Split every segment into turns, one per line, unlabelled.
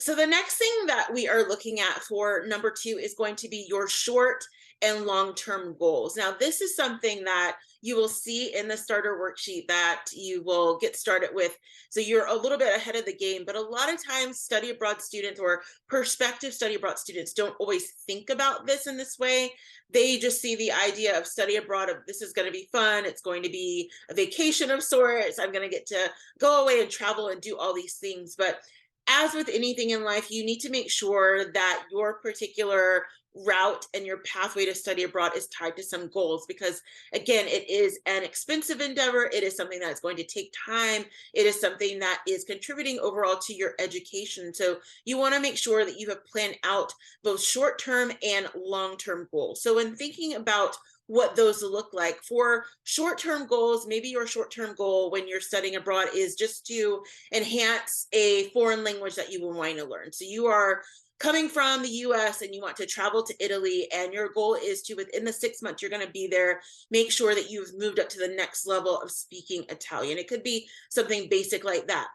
So the next thing that we are looking at for number two is going to be your short and long-term goals. Now, this is something that you will see in the starter worksheet that you will get started with. So you're a little bit ahead of the game, but a lot of times study abroad students or prospective study abroad students don't always think about this in this way. They just see the idea of study abroad of this is going to be fun. It's going to be a vacation of sorts. I'm going to get to go away and travel and do all these things. But as with anything in life, you need to make sure that your particular route and your pathway to study abroad is tied to some goals because again, it is an expensive endeavor. It is something that's going to take time. It is something that is contributing overall to your education. So you want to make sure that you have planned out both short-term and long-term goals. So when thinking about what those look like for short-term goals, maybe your short-term goal when you're studying abroad is just to enhance a foreign language that you will want to learn. So you are coming from the US and you want to travel to Italy, and your goal is to, within the 6 months you're going to be there, make sure that you've moved up to the next level of speaking Italian. It could be something basic like that.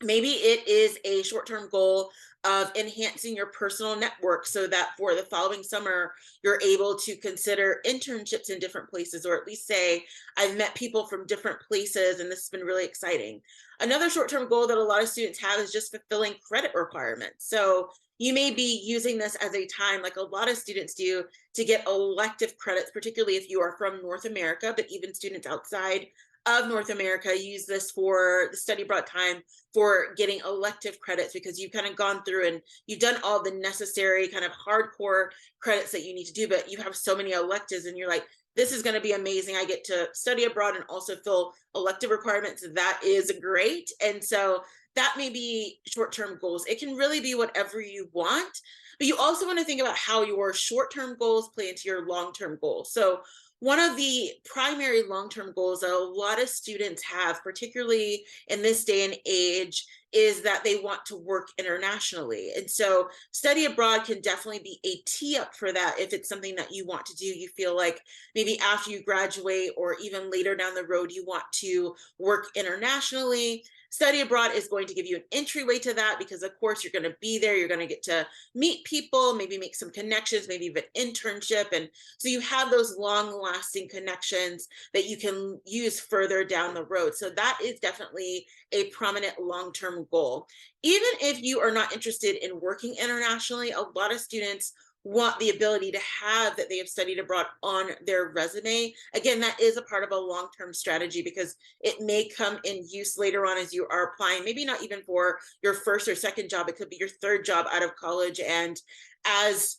Maybe it is a short-term goal of enhancing your personal network so that for the following summer, you're able to consider internships in different places, or at least say, I've met people from different places and this has been really exciting. Another short-term goal that a lot of students have is just fulfilling credit requirements. So you may be using this as a time, like a lot of students do, to get elective credits, particularly if you are from North America, but even students outside of North America use this for the study abroad time for getting elective credits because you've kind of gone through and you've done all the necessary kind of hardcore credits that you need to do, but you have so many electives and you're like, this is going to be amazing. I get to study abroad and also fill elective requirements. That is great. And so that may be short-term goals. It can really be whatever you want, but you also want to think about how your short-term goals play into your long-term goals. So one of the primary long-term goals that a lot of students have, particularly in this day and age, is that they want to work internationally. And so study abroad can definitely be a tee up for that if it's something that you want to do. You feel like maybe after you graduate or even later down the road, you want to work internationally. Study abroad is going to give you an entryway to that because, of course, you're going to be there. You're going to get to meet people, maybe make some connections, maybe even internship. And so you have those long lasting connections that you can use further down the road. So that is definitely a prominent long term goal. Even if you are not interested in working internationally, a lot of students want the ability to have that they have studied abroad on their resume. Again, that is a part of a long-term strategy because it may come in use later on as you are applying, maybe not even for your first or second job, it could be your third job out of college. And as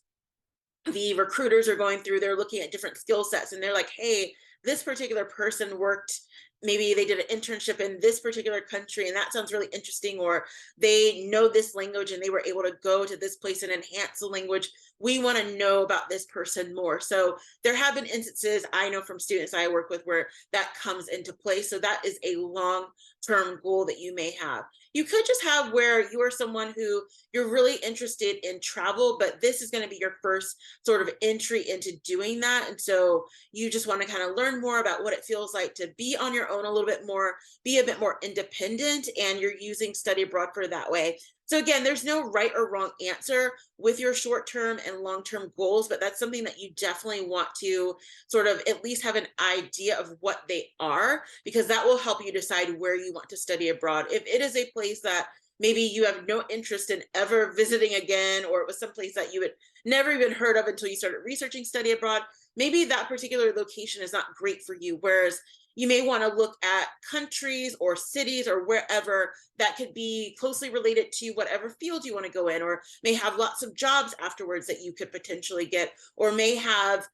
the recruiters are going through, they're looking at different skill sets and they're like, hey, this particular person worked, maybe they did an internship in this particular country and that sounds really interesting, or they know this language and they were able to go to this place and enhance the language. We want to know about this person more. So there have been instances I know from students I work with where that comes into play. So that is a long-term goal that you may have. You could just have where you are someone who you're really interested in travel, but this is going to be your first sort of entry into doing that. And so you just want to kind of learn more about what it feels like to be on your own a little bit more, be a bit more independent, and you're using study abroad for that way. So again, there's no right or wrong answer with your short-term and long-term goals, but that's something that you definitely want to sort of at least have an idea of what they are, because that will help you decide where you want to study abroad. If it is a place that maybe you have no interest in ever visiting again, or it was someplace that you had never even heard of until you started researching study abroad, maybe that particular location is not great for you. Whereas you may want to look at countries or cities or wherever that could be closely related to whatever field you want to go in, or may have lots of jobs afterwards that you could potentially get, or may have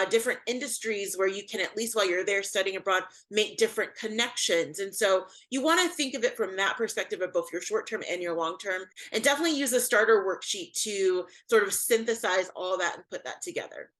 different industries where you can, at least while you're there studying abroad, make different connections. And so you want to think of it from that perspective of both your short term and your long term, and definitely use a starter worksheet to sort of synthesize all that and put that together.